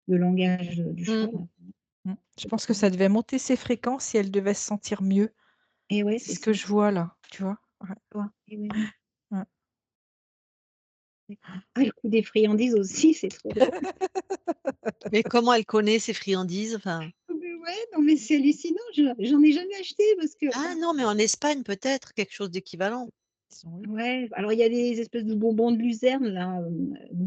de langage, du Mmh. cheval. Mmh. Je pense que ça devait monter ses fréquences et elle devait se sentir mieux. Et ouais, C'est c'est ce ça. que je vois là, tu vois? Ouais, Et oui, oui, ouais. d'accord. Ah, le coup des friandises aussi, c'est trop drôle. Mais comment elle connaît ces friandises? Enfin Mais ouais, non mais c'est hallucinant, j'en ai jamais acheté parce que ah enfin non, mais en Espagne peut-être, quelque chose d'équivalent. Ils sont oui. ouais, alors il y a des espèces de bonbons de luzerne là,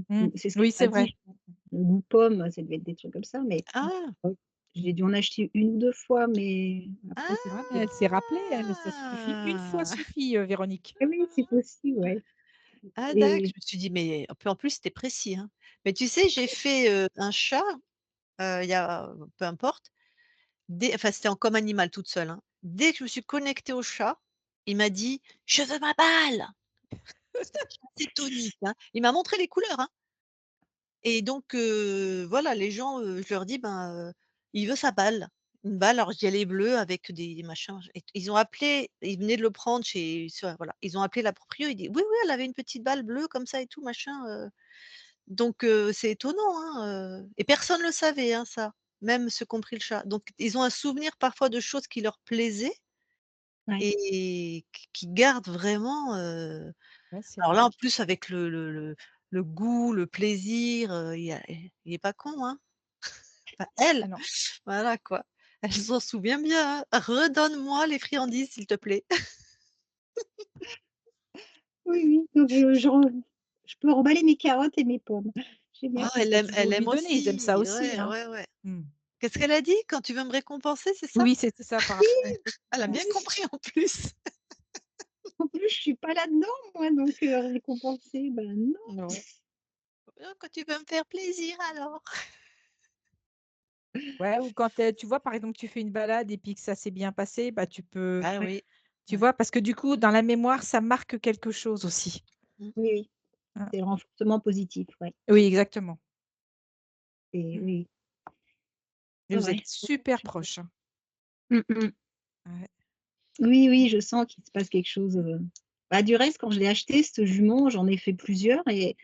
Mmh. c'est ce qu'elle Oui, m'a c'est dit, vrai. je pense. Le goût pomme, ça devait être des trucs comme ça, mais Ah! ouais, j'ai dû en acheter 1 ou 2 fois, mais après c'est Ah mais elle s'est rappelée elle, ça suffit. Une fois Ah! suffit, Véronique. ah oui, c'est possible, ouais Ah dac, et je me suis dit: «Mais» puis en plus c'était précis, hein. Mais tu sais, j'ai fait, un chat, il y a peu importe, enfin c'était en comme animal toute seule, hein. Dès que je me suis connectée au chat, il m'a dit: «Je veux ma balle!» C'est un chat assez tonique, hein. Il m'a montré les couleurs, hein. Et donc voilà, les gens, je leur dis: «Ben, il veut sa balle». Une balle, alors je dis: «Elle est bleue avec des machins». Et ils ont appelé, ils venaient de le prendre voilà, ils ont appelé la proprio, il dit: «Oui, oui, elle avait une petite balle bleue comme ça et tout machin», donc c'est étonnant, hein, et personne le savait, hein, ça, même ceux qui ont pris le chat. Donc ils ont un souvenir parfois de choses qui leur plaisaient ouais. et qui gardent vraiment, Ouais, c'est alors là, vrai. en plus avec le goût, le plaisir, il est pas con, hein. Enfin elle, Ah non. voilà quoi. Elle s'en souvient bien, hein. «Redonne-moi les friandises s'il te plaît». Oui, oui, donc je peux remballer mes carottes et mes pommes. J'ai bien Oh, elle Bah, aime tu peux elle aime lui donner, ils aiment ça aussi. aussi, Ouais, hein. ouais, ouais. Mmh. Qu'est-ce qu'elle a dit? «Quand tu veux me récompenser», c'est ça? Oui, c'était ça par ouais. Elle a en bien plus compris en plus. en plus je suis pas là-dedans moi donc récompenser, ben non. Non. «Quand tu veux me faire plaisir alors». Ouais, ou quand, tu vois, par exemple, tu fais une balade et puis que ça s'est bien passé, bah, tu peux Ah Ouais, oui. tu Ouais. vois? Parce que du coup, dans la mémoire, ça marque quelque chose aussi. Mmh. oui, oui, Hein. c'est le renforcement positif, ouais Oui, exactement. et Mmh. oui, Et c'est vous êtes vrai. super proches, hein. Mmh mh. Ouais. Oui, oui, je sens qu'il se passe quelque chose, bah, du reste quand je l'ai acheté cette jument, j'en ai fait plusieurs et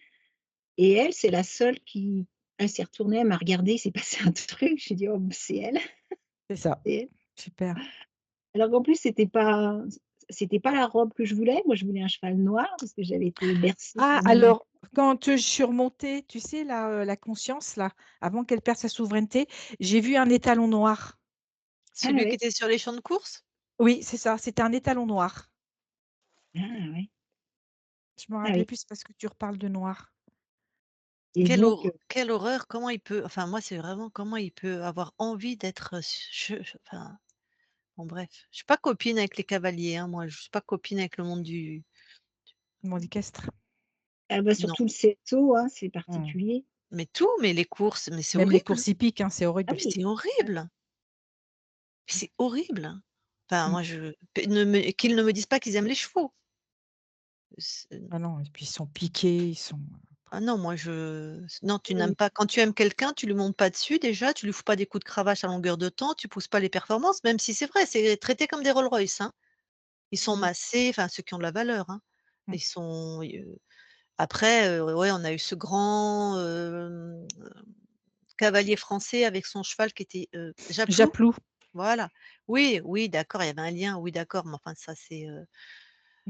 elle, c'est la seule qui elle s'est retournée, elle m'a regardée, il s'est passé un truc, j'ai dit: «Oh, c'est elle, C'est ça. c'est elle». Super. Alors qu'en plus c'était pas la robe que je voulais. Moi, je voulais un cheval noir parce que j'avais été bercée Ah par mon alors, quand, je suis remontée, tu sais la conscience là, avant qu'elle perde sa souveraineté, j'ai vu un étalon noir. ah Celui qui ouais, était sur les champs de courses? Oui, c'est ça, c'était un étalon noir. ah ouais, Je me ah rappelais oui plus parce que tu reparles de noir. et donc Quelle horreur, comment il peut enfin moi c'est vraiment comment il peut avoir envie d'être, enfin bon bref. Je suis pas copine avec les cavaliers, hein, moi, je suis pas copine avec le monde du Mon équestre. ah bah, non. surtout le CSO, hein, c'est Mmh. particulier. Mais tout, mais les courses, mais c'est Même les horrible, courses hippiques, hein, c'est Ah horrible. mais oui, c'est ah horrible, mais c'est horrible. Enfin mmh, moi je p ne me qu'ils ne me disent pas qu'ils aiment les chevaux. C'est Ah non et puis ils sont piqués, ils sont, ah non, moi je non, tu oui, n'aimes oui, pas quand tu aimes quelqu'un, tu lui montes pas dessus déjà, tu lui fous pas des coups de cravache à longueur de temps, tu pousses pas les performances, même si c'est vrai, c'est traité comme des Rolls-Royce, hein. Ils sont mmh, massés, enfin ceux qui ont de la valeur, hein. mmh. Ils sont, après, ouais, on a eu ce grand, cavalier français avec son cheval qui était, Japlou? Japlou. Voilà. Oui, oui, d'accord, il y avait un lien, oui, d'accord, mais enfin ça c'est,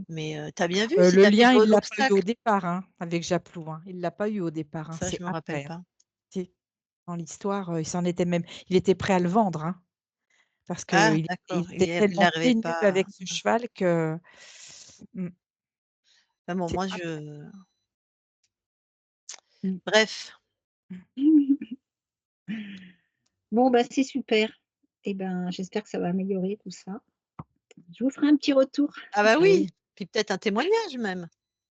mais tu as bien vu si Le tu as fait lien, de il l'a pas eu au l'obstacle? départ, hein, avec Japlou, hein. Il l'a pas eu au départ, hein, Ça c'est je me rappelle après, hein. pas. Si, dans l'histoire, il était prêt à le vendre, hein, parce Ah qu'il d'accord, il était il tellement arrivait ténu pas avec ce cheval que Mmh. Enfin bon, C'est moi pas je Mmh. bref. Bon, bah, c'est super. Et ben, j'espère que ça va améliorer tout ça. Je vous ferai un petit retour. Ah bah oui, oui. puis peut-être un témoignage même.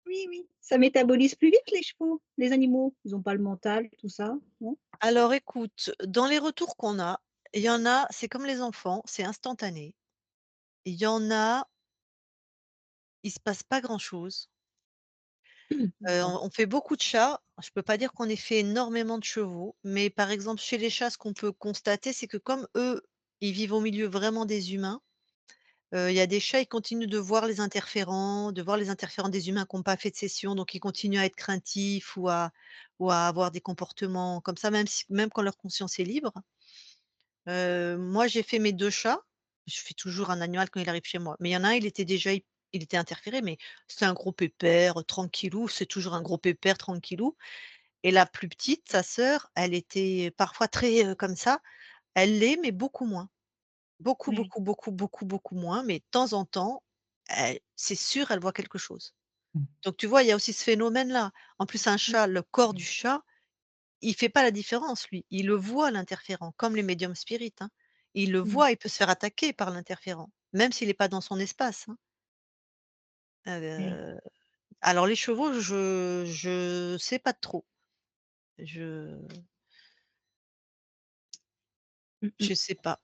Oui, oui. Ça métabolise plus vite les chevaux, les animaux? Ils ont pas le mental, tout ça, non? Alors écoute, dans les retours qu'on a, il y en a, c'est comme les enfants, c'est instantané. Il y en a, il se passe pas grand-chose. D'accord. On fait beaucoup de chats. Je peux pas dire qu'on ait fait énormément de chevaux, mais par exemple chez les chats, ce qu'on peut constater, c'est que comme eux, ils vivent au milieu vraiment des humains, il y a des chats, ils continuent de voir les interférents des humains qui ont pas fait de session, donc ils continuent à être craintifs ou à avoir des comportements comme ça, même quand leur conscience est libre. Moi, j'ai fait mes 2 chats. Je fais toujours un animal quand il arrive chez moi, mais il y en a un, il était interféré, mais c'était un gros pépère, tranquillou, c'est toujours un gros pépère tranquillou, et la plus petite, sa sœur, elle était parfois très, comme ça. Elle l'est, mais beaucoup moins. Beaucoup, Ouais. beaucoup, beaucoup, beaucoup, beaucoup moins, mais de temps en temps, c'est sûr, elle voit quelque chose. Mmh. Donc tu vois, il y a aussi ce phénomène-là. En plus, un Mmh. chat, le corps du chat, il fait pas la différence lui. Il le voit l'interférent, comme les médiums spirites, hein. Il le Mmh. voit, il peut se faire attaquer par l'interférent, même s'il est pas dans son espace, hein. Ouais. Heu, alors les chevaux, je sais pas trop. Je Mmh mh. je sais pas.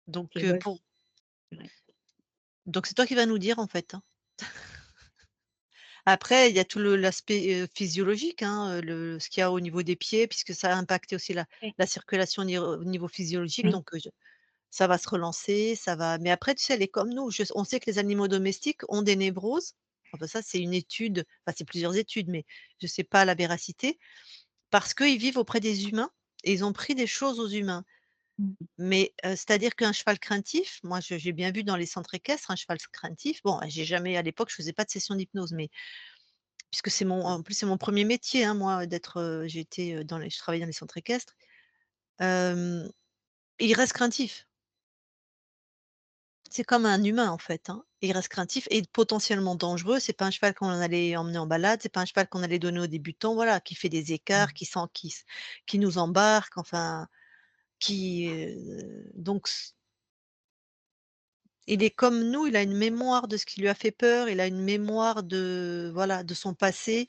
Donc OK, bah, pour c'est vrai. donc c'est toi qui vas nous dire en fait, hein. Après, il y a tout l'aspect, physiologique, hein, ce qu'il y a au niveau des pieds, puisque ça a impacté aussi la Ouais. la circulation au niveau physiologique, Mmh. Oui. donc ça va se relancer, ça va, mais après, tu sais, elle est comme nous. On sait que les animaux domestiques ont des névroses. Enfin ça, c'est une étude, enfin, c'est plusieurs études, mais je sais pas la véracité, parce qu'ils vivent auprès des humains et ils ont pris des choses aux humains. Mmh. Mais c'est-à-dire qu'un cheval craintif, moi, j'ai bien vu dans les centres équestres un cheval craintif. Bon, j'ai jamais, à l'époque, je faisais pas de session d'hypnose, mais puisque en plus, c'est mon premier métier, hein, moi, j'ai été, je travaillais dans les centres équestres. Hem, il reste craintif. C'est comme un humain, en fait, hein. Il reste craintif et potentiellement dangereux. C'est pas un cheval qu'on allait emmener en balade, c'est pas un cheval qu'on allait donner aux débutants, voilà, qui fait des écarts, qui nous embarque, enfin, donc il est comme nous, il a une mémoire de ce qui lui a fait peur, il a une mémoire de, voilà, de son passé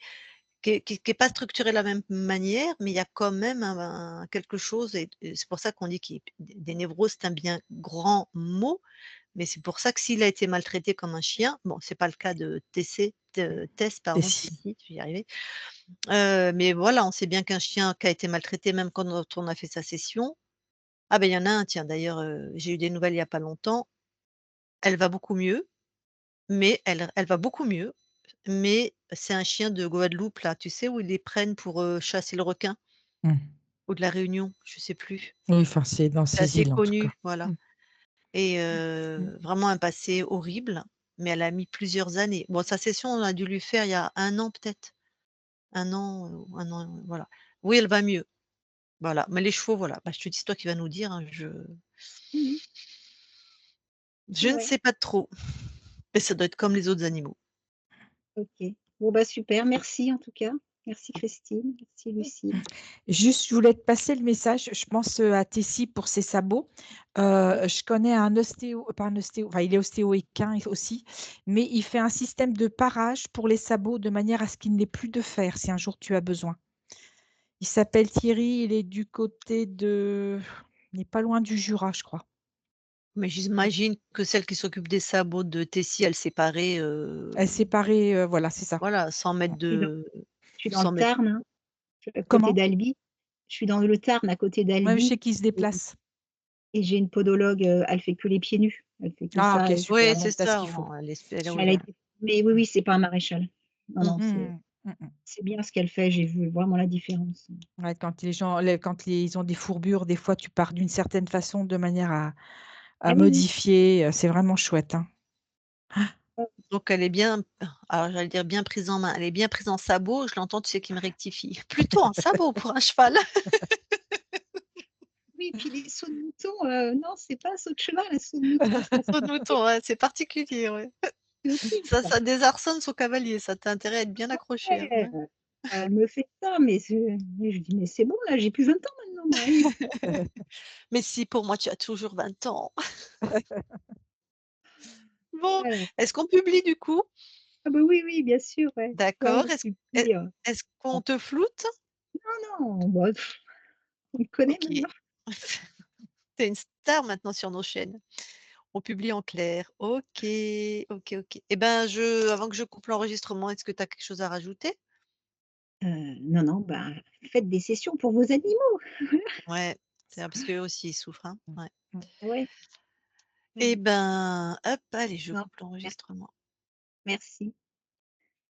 qui est pas structuré de la même manière, mais il y a quand même un quelque chose, et c'est pour ça qu'on dit qu'il des névroses, c'est un bien grand mot, mais c'est pour ça que s'il a été maltraité comme un chien, bon, c'est pas le cas de Tess, Et pardon, si. Tessie, je vais y arriver, mais voilà, on sait bien qu'un chien qui a été maltraité, même quand on a fait sa session, ah ben, il y en a un, tiens, d'ailleurs, j'ai eu des nouvelles il y a pas longtemps, elle va beaucoup mieux, mais elle va beaucoup mieux, mais c'est un chien de Guadeloupe là, tu sais, où ils les prennent pour, chasser le requin, Mmh. ou de la Réunion, je sais plus. Oui, enfin, c'est dans C'est ces assez îles, en tout cas. connu, voilà, Mmh. et Mmh. vraiment un passé horrible, mais elle a mis plusieurs années. Bon, sa session, on a dû lui faire il y a 1 an peut-être, 1 an, ou 1 an, voilà. Oui, elle va mieux, voilà, mais les chevaux, voilà, bah, je te dis, c'est toi qui vas nous dire, hein, Mmh. je ne Ouais. sais pas trop, mais ça doit être comme les autres animaux. OK. Bon, bah, super. Merci en tout cas. Merci Christine. Merci Lucie. Juste, je voulais te passer le message. Je pense, à Tessie pour ses sabots. Oui. Je connais un ostéo, pas un ostéo, enfin, il est ostéo-équin aussi, mais il fait un système de parage pour les sabots de manière à ce qu'il n'ait plus de fer si un jour tu as besoin. Il s'appelle Thierry, il est du côté de il n'est pas loin du Jura, je crois. Mais j'imagine que celle qui s'occupe des sabots de Tessie, elle s'est parée, Elle s'est séparée, voilà, c'est ça. voilà, sans mettre Je suis dans de je suis dans le sans mettre Tarn, hein, je suis à côté Comment? d'Albi. Je suis dans le Tarn, à côté Ouais, je d'Albi sais qu'il se et déplace. j'ai une podologue, elle fait que les pieds nus. Elle fait que Ah ça OK, et oui, super, c'est donc tu as ce ça, qu'il faut. elle oui, elle a voilà. été mais oui, oui, c'est pas un maréchal. Non, Mmh. non, Mmh. Mmh mh. c'est bien ce qu'elle fait, j'ai vu vraiment la différence. Ouais, quand ils ont des fourbures, des fois, tu pars d'une certaine façon de manière à Ah oui, oui. modifier, c'est vraiment chouette, hein. Donc elle est bien, alors j'allais dire bien prise en main, elle est bien prise en sabot, je l'entends, tu sais, qui me rectifie. Plutôt en sabot pour un cheval. Oui, puis les sauts de mouton, non, c'est pas un saut de cheval, un saut de mouton. Un saut de mouton, ouais, c'est particulier, ouais. aussi ça. Ça désarçonne son cavalier, ça. Tu as intérêt à être bien accroché, hein, Ouais, ouais. elle me fait ça, mais je dis: «Mais c'est bon là, j'ai plus 20 ans maintenant moi, hein». Mais si, pour moi, tu as toujours 20 ans. Bon, Ouais. est-ce qu'on publie du coup? Ah bah, oui, oui, bien sûr, ouais. Ouais, D'accord. ouais, Est-ce et est puis, est-ce bon, qu'on te floute? non, non, bah, on me connaît OK. maintenant. Tu es une star maintenant sur nos chaînes. On publie en clair. OK, OK, OK. Et ben, avant que je coupe l'enregistrement, est-ce que tu as quelque chose à rajouter? Non, non, bah, faites des sessions pour vos animaux. Ouais, c'est vrai parce qu'eux aussi ils souffrent, hein. Mmh. Ouais. Mmh. Ouais, Et ouais. ben, hop, allez, je Non, coupe mer l'enregistrement. merci.